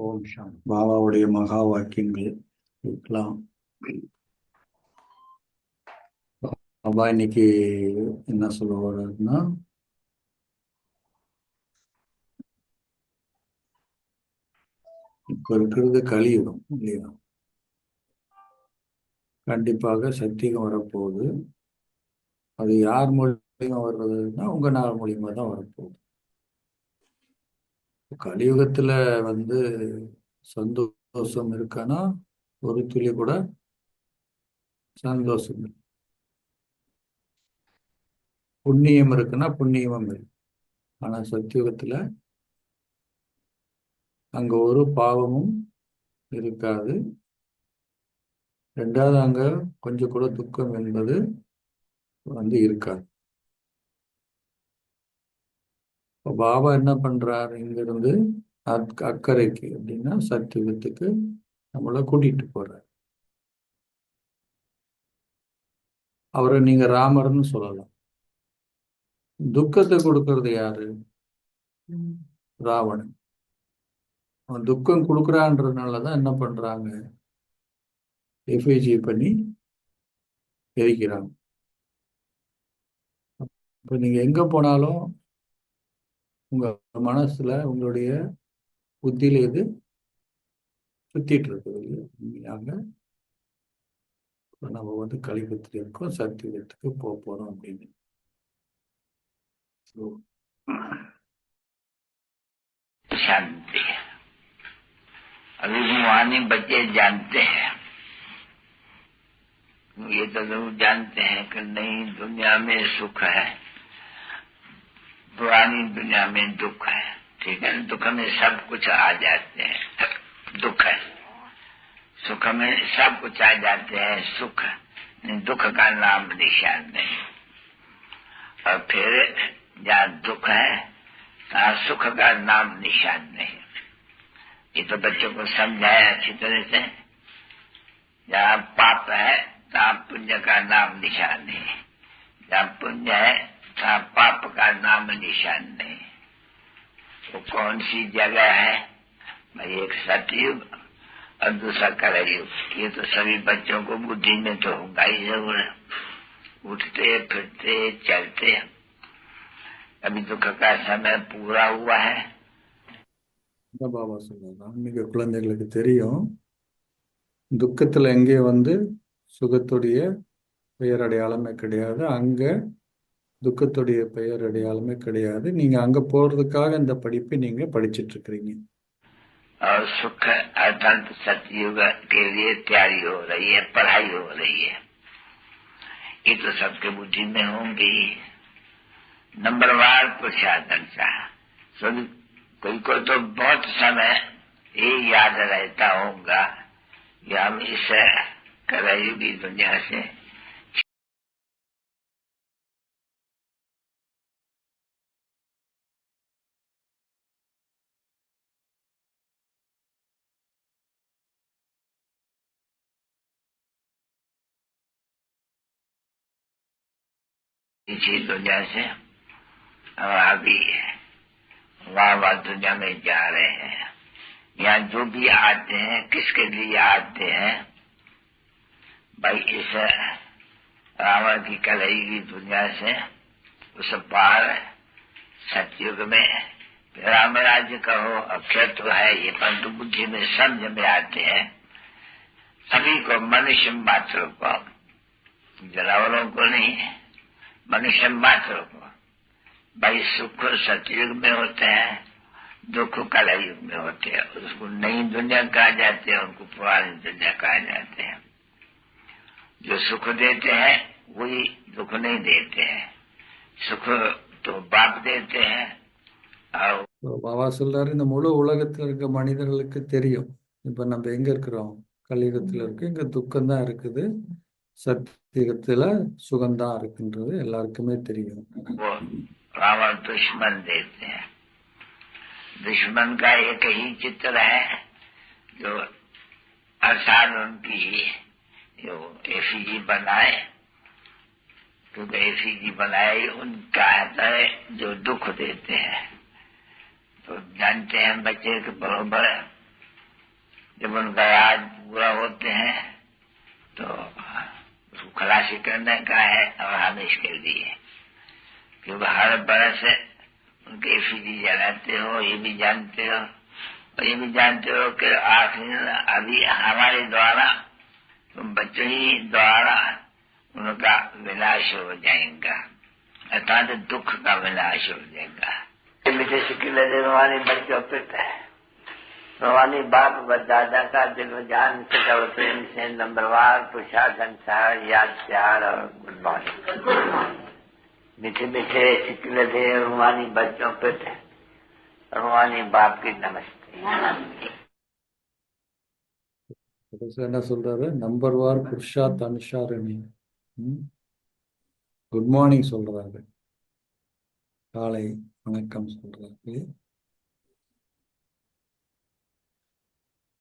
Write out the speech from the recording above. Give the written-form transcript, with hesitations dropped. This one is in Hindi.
ஓம் சாந்தி. பாபாவுடைய மகா வாக்கியங்கள் இருக்கலாம். பாபா இன்னைக்கு என்ன சொல்ல வர்றாருன்னா, இப்ப இருக்கிறது கலியுகம் இல்லையா? கண்டிப்பாக சத்தியம் வரப்போகுது. அது யார் மூலியமா வர்றதுன்னா உங்க நாள் மூலியமா தான் வரப்போகுது. கலியுகத்துல வந்து சந்தோஷம் இருக்கான்னா ஒரு துளி கூட சந்தோஷம் இல்லை. புண்ணியம் இருக்குன்னா புண்ணியமும் இல்லை. ஆனா சத்தியுகத்துல அங்க ஒரு பாவமும் இருக்காது. ரெண்டாவது அங்க கொஞ்சம் கூட துக்கம் என்பது இருக்காது. இப்போ பாபா என்ன பண்றாரு, இங்கிருந்து அக்கறைக்கு அப்படின்னா சத்தியுகத்துக்கு நம்மளை கூட்டிட்டு போறார். அவரை நீங்க ராமர்னு சொல்லலாம். துக்கத்தை கொடுக்கறது யாரு? ராவணன். அவன் துக்கம் கொடுக்குறான்றதுனாலதான் என்ன பண்றாங்க, எஃப்ஐஜி பண்ணி எரிக்கிறாங்க. இப்ப நீங்க எங்க போனாலும் உங்க மனசுல உங்களுடைய புத்தியில எது சுத்திட்டு இருக்குது இல்லையாங்க? நம்ம கலியுகத்துல இருக்கோம், சத்தியுகத்துக்கு போக போறோம் அப்படின்னு. शांति अभी रूहानी बच्चे जानते हैं, ये तो जरूर जानते हैं कि नई दुनिया में सुख है, पुरानी दुनिया में दुख है। ठीक है, दुख में सब कुछ आ जाते हैं, दुख है। सुख में सब कुछ आ जाते हैं, सुख दुख का नाम निशान नहीं। और फिर जहाँ दुख है सुख का नाम निशान नहीं। ये तो बच्चों को समझाया अच्छी तरह से। जहाँ पाप है तहाँ पुण्य का नाम निशान नहीं, जहाँ पुण्य है तहाँ पाप का नाम निशान नहीं। वो कौन सी जगह है भाई? एक सतयुग और दूसरा कलयुग। ये तो सभी बच्चों को बुद्धि में तो होगा ही जरूर। उठते फिरते चलते अभी दुख का समय पूरा हुआ है। பாபா சொல்றாங்க, இன்னைக்கு குழந்தைகளுக்கு தெரியும் துக்கத்துல எங்கே சுகத்துடைய பெயர் அடையாளமே கிடையாது, அங்க துக்கத்துடைய பெயர் அடையாளமே கிடையாது. நீங்க அங்க போறதுக்காக இந்த படிப்பை நீங்க படிச்சிட்டு இருக்கிறீங்க. और सुख अर्थात सतयुग के लिए तैयारी हो रही है, पढ़ाई हो रही है। ये तो सबके बुद्धि में होंगी। नंबरवार पुरुषार्थन चाह सभी कोई को तो बहुत समय ये याद रहता होगा कि हम इस कलयुगी दुनिया से इसी दुनिया से हम अभी वहाँ दुनिया में जा रहे हैं। यहाँ जो भी आते हैं किसके लिए आते हैं भाई? इस रावण की कलयुगी दुनिया से उस पार सतयुग में राम राज्य कहो अक्षर तो है ये, परंतु बुद्धि में समझ में आते हैं सभी को, मनुष्य मात्र को, जानवरों को नहीं, मनुष्य मात्र को। भाई सुख सतयुग में होते हैं, दुख कलयुग में होते हैं। उसको नई दुनिया कहा जाते हैं, उनको पुरानी दुनिया कहा जाते हैं। जो सुख देते हैं वही दुख नहीं देते हैं। सुख तो बाप देते हैं। और பாபா சொல்றாரு, இந்த முழு உலகத்துல இருக்க மனிதர்களுக்கு தெரியும் இப்ப நம்ம எங்க இருக்கிறோம். கலியுகத்துல இருக்கு, இங்க துக்கம் தான் இருக்குது, சத்தியுகத்துல சுகம்தான் இருக்குன்றது எல்லாருக்குமே தெரியும். वो रावण दुश्मन देते हैं। दुश्मन का एक ही चित्र है जो अर्थात उनकी जो एफीजी बनाए, क्योंकि एफीजी बनाए उनका है जो दुख देते हैं। तो जानते हैं बच्चे के बराबर जब उनका राज पूरा होते हैं तो उसको खलासी करने का है और हमेश के लिए, क्योंकि हर बरस उनके एफिडी जलाते हो, ये भी जानते हो, और ये भी जानते हो कि आखिर अभी हमारे द्वारा, बच्चों ही द्वारा उनका विनाश हो जाएगा, अर्थात दुख का विनाश हो जाएगा। मीठे शिकिले रूहानी बच्चों पिता है, रूहानी बाप व दादा का दिल जान से प्रेम से नंबरवार पुरुषा संसार याद प्यार और गुड मॉर्निंग। मीठे मीठे शिकिले रूहानी बच्चों पिता है, रूहानी बाप की नमस्ते। என்ன சொல்றாரு? நம்பர் வார் புருஷா தனுஷாரணி குட் மார்னிங் சொல்றாரு, காலை வணக்கம் சொல்றாரு.